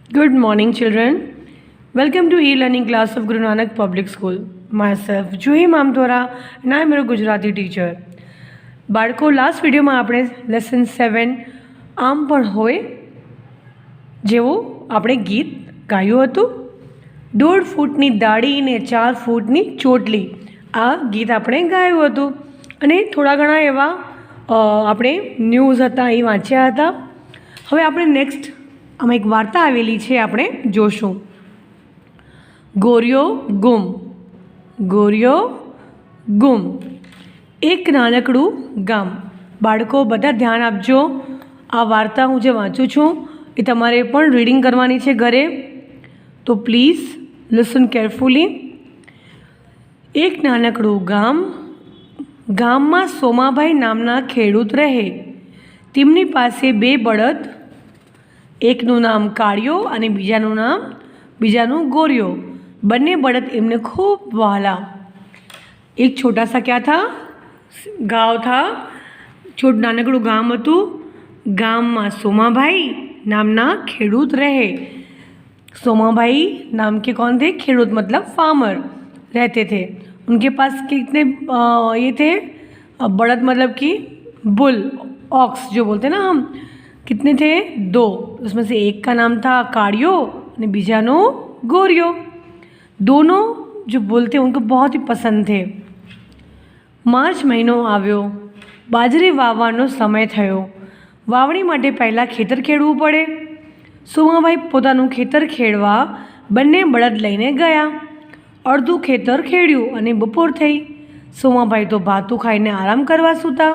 Good morning, children. Welcome to e-learning class of Guru Nanak Public School. Myself, Juhi Mamdora, and I am your Gujarati teacher. બાળકો last વિડીયોમાં આપણે lesson 7 આમ પણ હોય જેવું આપણે ગીત ગાયું હતું. 1.5 ફૂટની દાઢી ને 4 ફૂટની ચોટલી આ ગીત આપણે ગાયું હતું અને થોડા ઘણા એવા આપણે ન્યૂઝ હતા એ વાંચ્યા હતા. હવે આપણે નેક્સ્ટ આમાં એક વાર્તા આવેલી છે, આપણે જોશું. ગોરિયો ગુમ. ગોરિયો ગુમ. એક નાનકડું ગામ. બાળકો બધા ધ્યાન આપજો. આ વાર્તા હું જે વાંચું છું એ તમારે પણ રીડિંગ કરવાની છે ઘરે, તો પ્લીઝ લિસન કેરફુલી. એક નાનકડું ગામ. ગામમાં સોમાભાઈ નામના ખેડૂત રહે. તેમની પાસે 2 બળદ, એકનું નામ કાળિયો અને બીજાનું ગોરિયો. બંને બળદ એમને ખૂબ વહાલા. એક છોટા સા ક્યાં થા गाँव था. નાનકડું ગામ હતું. ગામમાં સોમાભાઈ નામના ખેડૂત રહે. सोमाभाई नाम के कौन थे? खेडूत मतलब फार्मर रहते थे. उनके पास कितने ये थे बड़द, मतलब कि बुल, ऑक्स जो बोलते हैं ना हम, कितने थे? 2. उसमें से एक का नाम था काड़ियो और बीजानो गोरियो. दोनों जो बुल थे उनको बहुत ही पसंद थे. मार्च महीनो આવ્યો. બાજરી વાવવાનો સમય થયો. વાવણી માટે પહેલાં ખેતર ખેડવું પડે. સોમાભાઈ પોતાનું ખેતર ખેડવા બંને બળદ લઈને ગયા. અડધું ખેતર ખેડ્યું અને બપોર થઈ. સોમાભાઈ તો ભાતું ખાઈને આરામ કરવા સૂતા.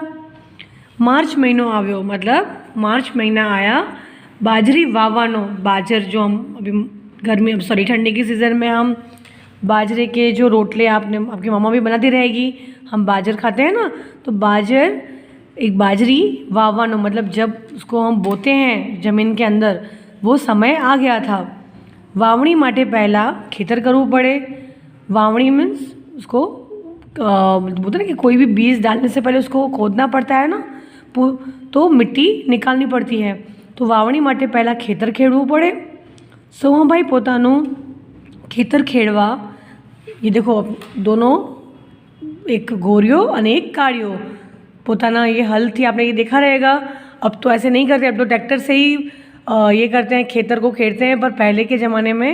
मार्च महीनो આવ્યો, मतलब मार्च महीना आया. बाजरी वावानो, बाजर जो हम अभी गर्मी ठंडी की सीज़न में हम बाजरे के जो रोटले आपकी मामा भी बनाती रहेगी, हम बाजर खाते हैं ना, तो बाजरी वावानो मतलब जब उसको हम बोते हैं ज़मीन के अंदर, वो समय आ गया था. वावणी माटे पहला खेतर करવું પડે. वावणी मीन्स उसको बोलते ना कि कोई भी बीज डालने से पहले उसको खोदना पड़ता है ना, तो मिट्टी निकालनी पड़ती है. तो वावणी माटे पहला खेतर खेड़વું પડે. सोमाभाई પોતાનું ખેતર ખેડવા, ये देखो दोनों, एक गोरियो और एक काड़ियो, पोताना ये हल थी, आपने ये देखा रहेगा. अब तो ऐसे नहीं करते, अब तो ट्रैक्टर से ही ये करते हैं, खेतर को खेड़ते हैं. पर पहले के ज़माने में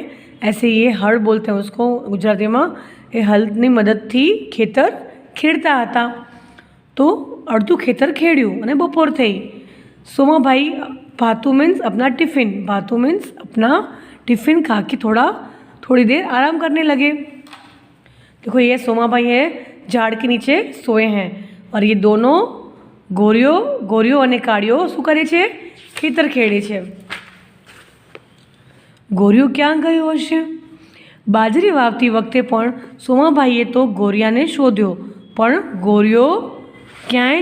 ऐसे ये हल बोलते हैं उसको गुजराती में. ये हलनी मदद थी खेतर खेड़ता था. तो अर्धु खेतर खेड़્યું અને બપોર થઈ. सोमाभाई भातू मीन्स अपना टिफ़िन, भातू मीन्स अपना टिफ़िन खा के थोड़ी देर आराम करने लगे. देखो ये सोमाभाई है, झाड़ के नीचे सोए हैं, और ये दोनों गोरियो અને કાળિયો શું કરે છે? ખેતર ખેડે છે. ગોરિયો ક્યાં ગયો હશે? બાજરી વાવતી વખતે પણ સોમાભાઈએ તો ગોરિયાને શોધ્યો, પણ ગોરિયો ક્યાંય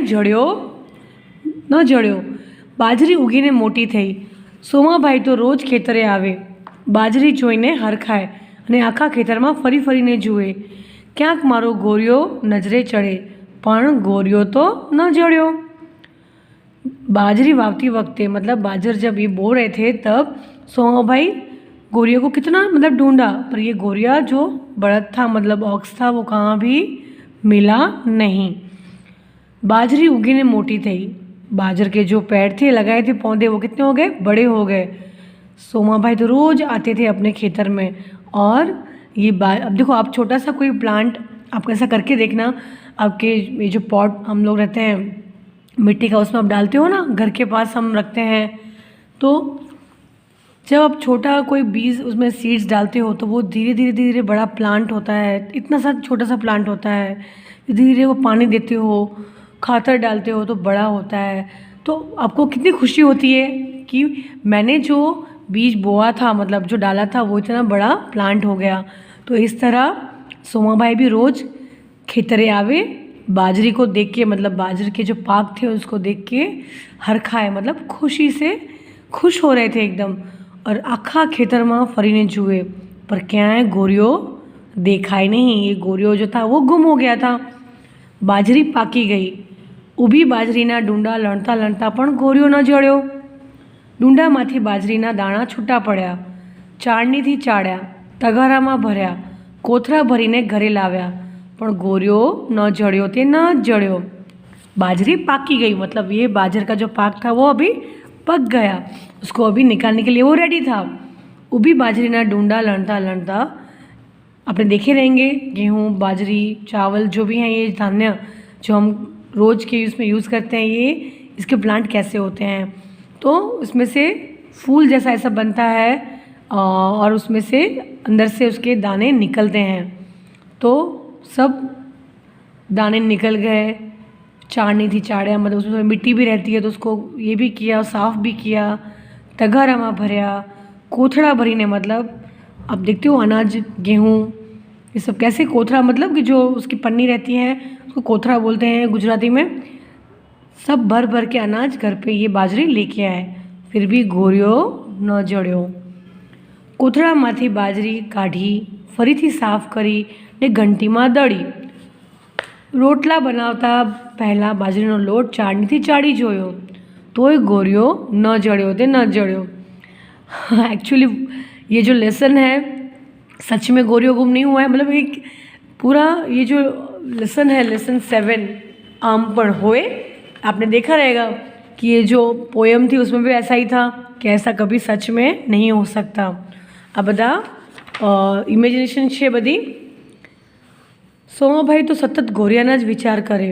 ન જડ્યો. બાજરી ઉગીને મોટી થઈ. સોમાભાઈ તો રોજ ખેતરે આવે, બાજરી જોઈને હરખાય અને આખા ખેતરમાં ફરીને જુએ, ક્યાંક મારો ગોરિયો નજરે ચડે, પણ ગોરિયો તો ન જડ્યો. बाजरी वावती वक्ते, मतलब बाजर जब ये बो रहे थे तब सोमाभाई गोरिया को कितना मतलब ढूंढा, पर ये गोरिया जो बड़द था, मतलब ऑक्स था, वो कहाँ भी मिला नहीं. बाजरी उगी ने मोटी थी. बाजर के जो पेड़ थे, लगाए थे पौधे, वो कितने हो गए? बड़े हो गए. सोमाभाई तो रोज़ आते थे अपने खेतर में. और ये अब देखो, आप छोटा सा कोई प्लांट आप ऐसा करके देखना. आपके ये जो पॉट हम लोग रहते हैं मिट्टी का, उसमें आप डालते हो ना, घर के पास हम रखते हैं, तो जब आप छोटा कोई बीज उसमें सीड्स डालते हो तो वो धीरे धीरे बड़ा प्लांट होता है. इतना सा छोटा सा प्लांट होता है. धीरे धीरे वो पानी देते हो, खातर डालते हो तो बड़ा होता है. तो आपको कितनी खुशी होती है कि मैंने जो बीज बोआ था, मतलब जो डाला था, वो इतना बड़ा प्लांट हो गया. तो इस तरह सोमाभाई भी रोज़ खेतरे आवे, बाजरी को देख के, मतलब बाजरे के जो पाक थे उसको देख के हरखाए, मतलब खुशी से खुश हो रहे थे एकदम. और आखा खेतर में फरीने जुए, पर क्यांय गोरियो देखाय नहीं. ये गोरियो जो था वो गुम हो गया था. बाजरी पाकी गई. ઊભી બાજરીના ડૂંડા લણતા પણ ગોરિયો ન જળ્યો. ડૂંડામાંથી બાજરીના દાણા છૂટા પડ્યા. ચાળણીથી ચાળ્યા, તગારામાં ભર્યા, કોથળા ભરીને ઘરે લાવ્યા, પણ ગોરિયો ન जड़्यो ते न जड़्यो। बाजरी पाकी गई, मतलब ये बाजरे का जो पाक था वो अभी पक गया, उसको अभी निकालने के लिए वो रेडी था। उभी बाजरी ना डूंडा लड़ता लड़ता, अपने देखे रहेंगे गेहूँ, बाजरी, चावल जो भी हैं ये धान्य जो हम रोज़ के यूज़ में यूज़ करते हैं, ये इसके प्लांट कैसे होते हैं। तो इसमें से फूल जैसा ऐसा बनता है और उसमें से अंदर से उसके दाने निकलते हैं। तो सब दाने निकल गए, चाड़नी थी चाड़िया, मतलब उसमें मिट्टी भी रहती है तो उसको ये भी किया, साफ़ भी किया, तगारा में भरया, कोथड़ा भरीने, मतलब आप देखते हो अनाज, गेहूँ, ये सब कैसे कोथड़ा, मतलब कि जो उसकी पन्नी रहती है उसको कोथड़ा बोलते हैं गुजराती में। सब भर भर के अनाज घर पे ये बाजरी लेके आए, फिर भी गोरियो न जड़्यो। कोथळामांथी बाजरी काढी, फरीथी साफ करी ने घंटीमां दળી। रोटला बनावता पहला बाजरीनो लोट चाळणीथी चाળી जोयो, तोय गोरियो न जड़्यो ते न जड़्यो। एक्चुअली ये जो लेसन है सच में गोरियो गुम नहीं हुआ है, मतलब एक पूरा ये जो लेसन है, लेसन 7 आम पण होए, आपने देखा रहेगा कि ये जो पोयम थी उसमें भी ऐसा ही था कि ऐसा कभी सच में नहीं हो सकता। आ बधा इमेजिनेशन है बधी। सोमाभाई तो सतत गोरियाना ज विचार करे,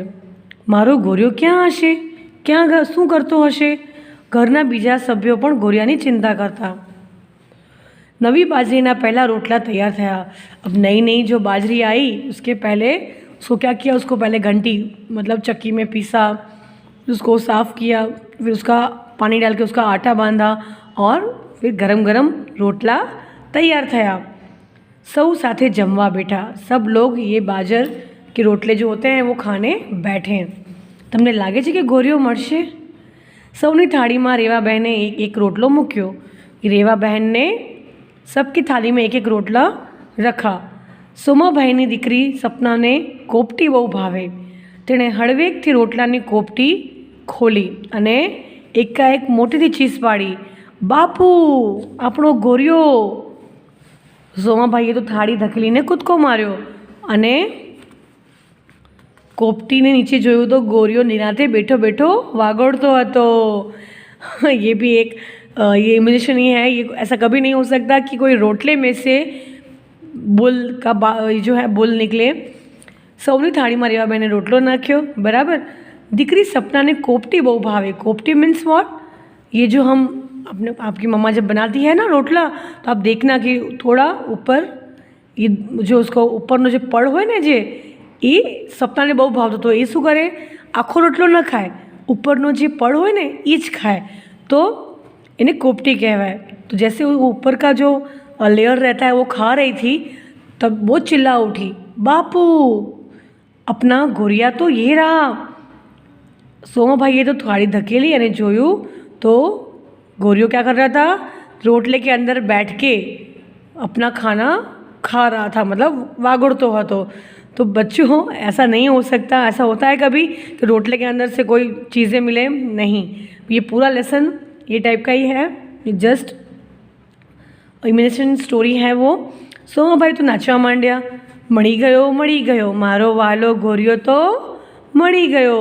मारो गोरियो क्या हशे, क्या शू करतो हशे। घरना बीजा सभ्यो पण गोरियानी चिंता करता। नवी बाजरीना पहला रोटला तैयार थया। अब नई नई जो बाजरी आई उसके पहले उसको क्या किया, उसको पहले घंटी मतलब चक्की में पीसा, उसको साफ़ किया, फिर उसका पानी डाल के उसका आटा बांधा और फिर गरम गरम रोटला तैयार थया। सब साथे जमवा बैठा, सब लोग ये बाजर के रोटले जो होते हैं वो खाने बैठे। तमने लागे छे कि गोरियो मळशे? सौनी थाली में रेवा बहने एक एक रोटलो मूक्यो। रेवा बहन ने सबकी थाली में एक एक रोटला रखा। सोमाभाईनी दीकरी सपना ने कोपटी बहु भावे। तेणे हळवेकथी रोटलानी कोपटी खोली अने एकाएक मोटीथी चीस पाड़ी, बापू आपणो गोरियो। सोमाभाईए तो थाળી धकेलीने कूदको मार्यो अने कोपटीने नीचे जोयुं तो गोरियो निरांते बैठो बैठो वागोड़तो हतो। ये भी एक ये इमेजिनेशन ही है, ये ऐसा कभी नहीं हो सकता कि कोई रोटले में से बुल का जो है बुल निकले। सौनी थाली में रेवा बेने रोटलो नाख्यो, बराबर। दीकरी सपना ने कोपटी बहु भावे। कोपटी मीन्स वॉट? ये जो हम अपने आपकी मम्मा जब बनाती है ना रोटला, तो आप देखना कि थोड़ा ऊपर ये जो उसको ऊपर जो पड़ हो ने जे ये सपना ने बहु भावतो, तो ये शू करे, आखो रोटलो न खाए, ऊपर जो पड़ हो ने ये ज खाए, तो इन्हें कोपटी कहवाय। तो जैसे वो ऊपर का जो लेयर रहता है वो खा रही थी, तब वो चिल्ला उठी, बापू अपना गोरिया तो ये रहा। सोमाभाईए तो थाली धकेली अने जोयुं तो गोरियो क्या कर रहा था, रोटले के अंदर बैठ के अपना खाना खा रहा था, मतलब वागुड़तो हतो। तो बच्चों ऐसा नहीं हो सकता, ऐसा होता है कभी कि रोटले के अंदर से कोई चीज़ें मिले नहीं। ये पूरा लेसन ये टाइप का ही है, ये जस्ट इमेजिनेशन स्टोरी है वो। सोमाभाई तो नाचवा मांड्या, मળી गयो मारो वालो गोरियो तो मળી गयो,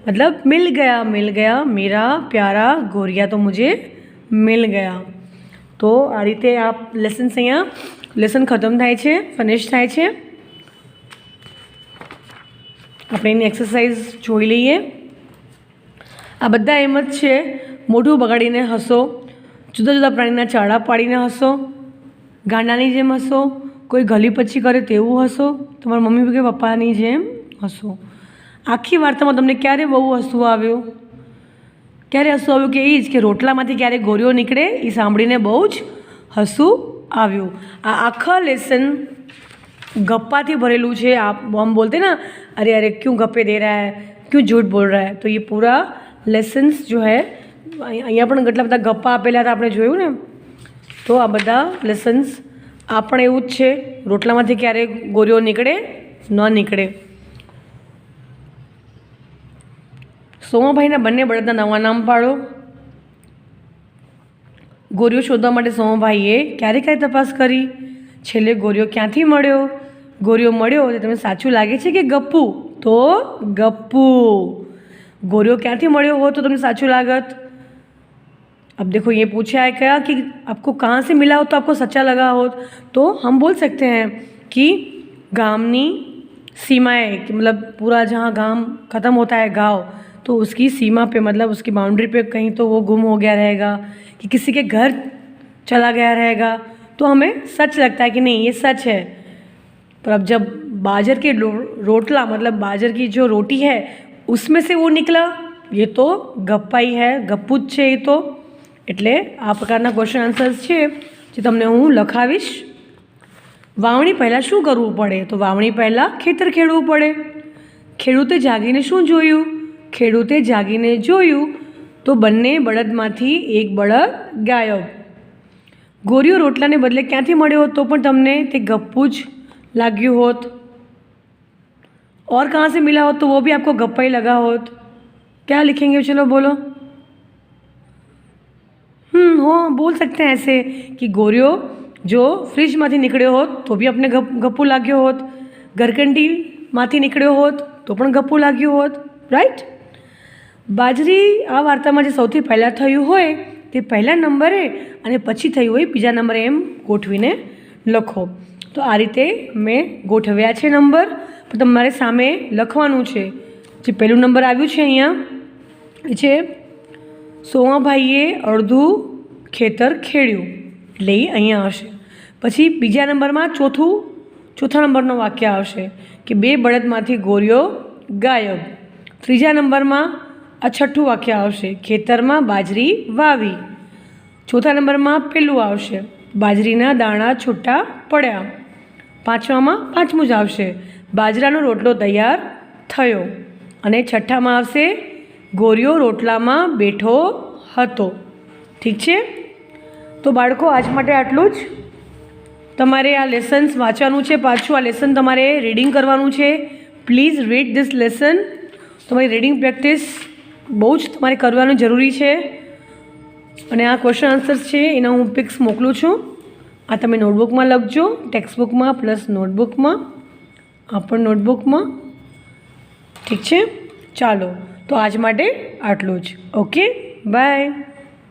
मतलब मिल गया मेरा प्यारा गोरिया तो मुझे मिल गया। तो आ रीते आप लेसन अहींया लेसन खत्म थाय छे, फिनिश थाय छे। આપણે એની એક્સરસાઇઝ જોઈ લઈએ। આ બધા એમ જ છે, મોઢું બગાડીને હસો, જુદા જુદા પ્રાણીના ચાળા પાડીને હસો, ગાંડાની જેમ હસો, કોઈ ગલી પચ્છી કરે તેવું હસો, તમારા મમ્મી કે પપ્પાની જેમ હસો। આખી વાર્તામાં તમને ક્યારે બહુ હસવું આવ્યું? ક્યારે હસવું આવ્યું કે એ જ કે રોટલામાંથી ક્યારે ગોરીઓ નીકળે એ સાંભળીને બહુ જ હસવું આવ્યું। આ આખા લેસન गप्पा थी भरेलू है। आप हम बोलते ना, अरे अरे क्यों गप्पे दे रहा है, क्यों झूठ बोल रहा है, तो ये पूरा लेसन्स जो है अँ पण કેટલા બધા गप्पा आपेला था आपणे जोयुं ने। तो आ बधा लेसन्स आ पण एवुं ज छे, रोटलामांथी क्यारे गोरीओ निकळे न निकळे। सोमाभाईना बंने बळदना नवा नाम पाडो। ગોરીઓ શોધવા માટે સોમભાઈએ ક્યારે ક્યારે તપાસ કરી? છેલ્લે ગોરીઓ ક્યાંથી મળ્યો? ગોરીઓ મળ્યો તો તમને સાચું લાગે છે કે ગપ્પુ? તો गप्पू। गोरियो क्या थी मड़ियो हो तो तुमने साचू लागत। अब देखो ये पूछा है क्या कि आपको कहाँ से मिला हो तो आपको सच्चा लगा हो, तो हम बोल सकते हैं कि गामनी सीमाएँ, कि मतलब पूरा जहाँ गांव ख़त्म होता है गांव, तो उसकी सीमा पे मतलब उसकी बाउंड्री पे कहीं तो वो गुम हो गया रहेगा, कि किसी के घर चला गया रहेगा, तो हमें सच लगता है कि नहीं ये सच है। पर अब जब बाजर के रोटला मतलब बाजर की जो रोटी है उसमें से वो निकला, ये तो गप्पा ही है, गप्पू ज छे। तो एटले आ प्रकारना क्वेश्चन आंसर्स छे जे तमने हूँ लखावीश। वावणी पहला शुं करवुं पड़े? तो वावणी पहला खेतर खेडवुं पड़े। खेडूते जागीने शुं जोयुं? खेडूते जागीने जोयुं तो बंने बळदमांथी एक बळद गायब। गोरियो रोटलाने बदले क्यांथी मळ्यो तो पण तमने ते गप्पू ज लाग्યું होत। और कहाँ से मिला होत तो वो भी आपको गप्पा ही लगा होत। क्या लिखेंगे? चलो बोलो। हो बोल सकते हैं ऐसे कि गोरियो जो फ्रिज मांथी निकळ्यो होत तो भी अपने गप्पू लाग्यो होत, घरकंडी मांथी निकळ्यो होत तो पण गप्पू लाग्यो होत, राइट। बाजरी आ वार्तामां जे सौथी पहला थयुं होय ते पहला नंबरे अने पछी थयुं होय बीजा नंबरे एम गोठवीने लखो। तो आ रीते मैं गोठव्या छे नंबर, पण तमारे सामे लखवानुं छे। जे पहेलुं नंबर आव्युं छे अहींया ए छे सोमाभाईए अर्धुं खेतर खेड्युं, એટલે એ અહીંયા આવશે। પછી બીજા નંબરમાં ચોથા નંબરનો વાક્ય આવશે કે બે બળદમાંથી ગોરીઓ ગાયબ। ત્રીજા નંબરમાં આ છઠ્ઠું વાક્ય આવશે ખેતરમાં બાજરી વાવી। ચોથા નંબરમાં પેલું આવશે બાજરીના દાણા છૂટા પડ્યા। પાંચમામાં પાંચમું જ આવશે બાજરાનો રોટલો તૈયાર થયો। અને છઠ્ઠામાં આવશે ગોરીઓ રોટલામાં બેઠો હતો। ઠીક છે, તો બાળકો આજ માટે આટલું જ। તમારે આ લેસન્સ વાંચવાનું છે, પાછું આ લેસન તમારે રીડિંગ કરવાનું છે। Please read this lesson. તમારી રીડિંગ પ્રેક્ટિસ બહુ જ તમારે કરવાનું જરૂરી છે। અને આ ક્વેશ્ચન આન્સર્સ છે એના હું પિક્સ મોકલું છું। આ તમે નોટબુકમાં લખજો, ટેક્સ્ટબુકમાં પ્લસ નોટબુકમાં, આ પણ નોટબુકમાં। ઠીક છે, ચાલો તો આજ માટે આટલું જ। Okay, by.